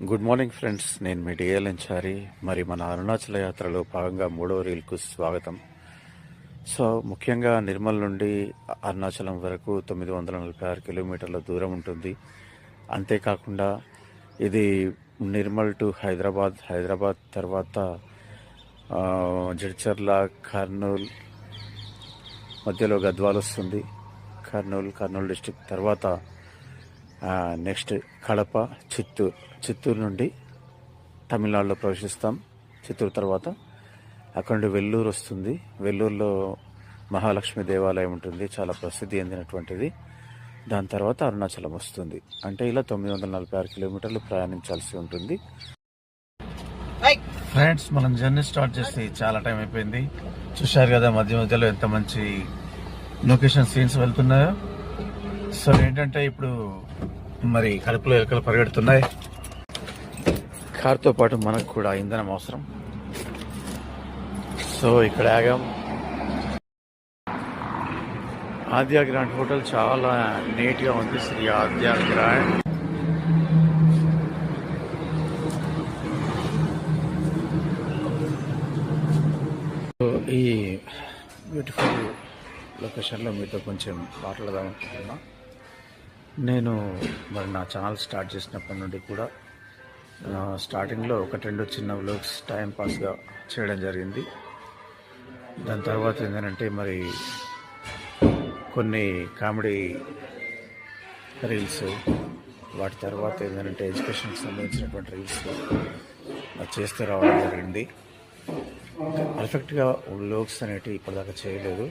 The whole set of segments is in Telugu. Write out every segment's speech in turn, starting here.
గుడ్ మార్నింగ్ ఫ్రెండ్స్, నేను మీ డిఎల్ఎన్చారి. మరి మన అరుణాచల యాత్రలో భాగంగా 3వ రీల్కు స్వాగతం. సో ముఖ్యంగా నిర్మల్ నుండి అరుణాచలం వరకు 946 కిలోమీటర్ల దూరం ఉంటుంది. అంతేకాకుండా ఇది నిర్మల్ టు హైదరాబాద్ తర్వాత జడ్చర్ల, కర్నూల్, మధ్యలో గద్వాల్ వస్తుంది. కర్నూలు డిస్టిక్ తర్వాత నెక్స్ట్ కడప, చిత్తూరు నుండి తమిళనాడులో ప్రవేశిస్తాం. చిత్తూరు తర్వాత అక్కడ నుండి వెల్లూరు వస్తుంది. వెల్లూరులో మహాలక్ష్మి దేవాలయం ఉంటుంది, చాలా ప్రసిద్ధి చెందినటువంటిది. దాని తర్వాత అరుణాచలం వస్తుంది. అంటే ఇలా 946 కిలోమీటర్లు ప్రయాణించాల్సి ఉంటుంది. ఫ్రెండ్స్, మనం జర్నీ స్టార్ట్ చేసి చాలా టైం అయిపోయింది. చూశారు కదా మధ్యలో ఎంత మంచి లొకేషన్ సీన్స్ వెళ్తున్నాయో. సో ఏంటంటే ఇప్పుడు మరి కడుపులో ఎలకలు పరిగెడుతున్నాయి. కార్తో పాటు మనకు కూడా ఇంధనం అవసరం. సో ఇక్కడ ఆగాం. ఆద్య గ్రాండ్ హోటల్ చాలా నీట్గా ఉంది. శ్రీ ఆద్య గ్రాండ్. ఈ బ్యూటిఫుల్ లొకేషన్లో మీతో కొంచెం మాట్లాడదాం అనుకుంటున్నా. నేను మరి నా ఛానల్ స్టార్ట్ చేసినప్పటి నుండి కూడా స్టార్టింగ్లో 1-2 చిన్న వ్లాగ్స్ టైంపాస్గా చేయడం జరిగింది. దాని తర్వాత ఏంటంటే మరి కొన్ని కామెడీ రీల్స్, వాటి తర్వాత ఏంటంటే ఎడ్యుకేషన్కి సంబంధించినటువంటి రీల్స్ చేస్తూ రావడం జరిగింది. పర్ఫెక్ట్గా వ్లాగ్స్ అనేటివి ఇప్పటిదాకా చేయలేదు.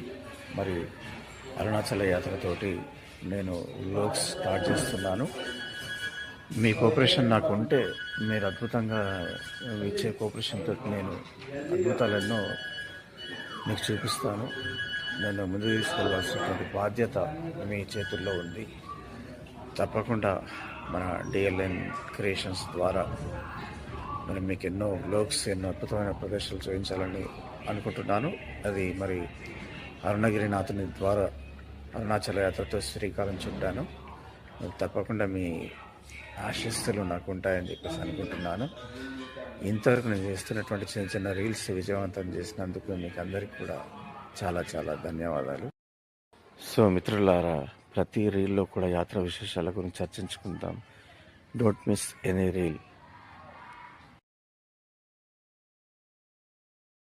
మరి అరుణాచల యాత్రతోటి నేను వ్లాగ్స్ స్టార్ట్ చేస్తున్నాను. మీ కోఆపరేషన్ నాకు ఉంటే, మీరు అద్భుతంగా ఇచ్చే కోఆపరేషన్తో నేను అద్భుతాలెన్నో మీకు చూపిస్తాను. నేను ముందు తీసుకెళ్ళవలసినటువంటి బాధ్యత మీ చేతుల్లో ఉంది. తప్పకుండా మన డిఎల్ఎన్ క్రియేషన్స్ ద్వారా మరి మీకు ఎన్నో వ్లాగ్స్, ఎన్నో అద్భుతమైన ప్రదర్శనలు చూపించాలని అనుకుంటున్నాను. అది మరి అరుణగిరినాథుని ద్వారా అరుణాచల యాత్రతో శ్రీకారం చుట్టాను. తప్పకుండా మీ ఆశీస్సులు నాకు ఉంటాయని చెప్పేసి అనుకుంటున్నాను. ఇంతవరకు నేను చేస్తున్నటువంటి చిన్న రీల్స్ విజయవంతం చేసినందుకు మీకు అందరికీ కూడా చాలా చాలా ధన్యవాదాలు. సో మిత్రులారా, ప్రతి రీల్లో కూడా యాత్ర విశేషాల గురించి చర్చించుకుందాం. Don't miss any reel.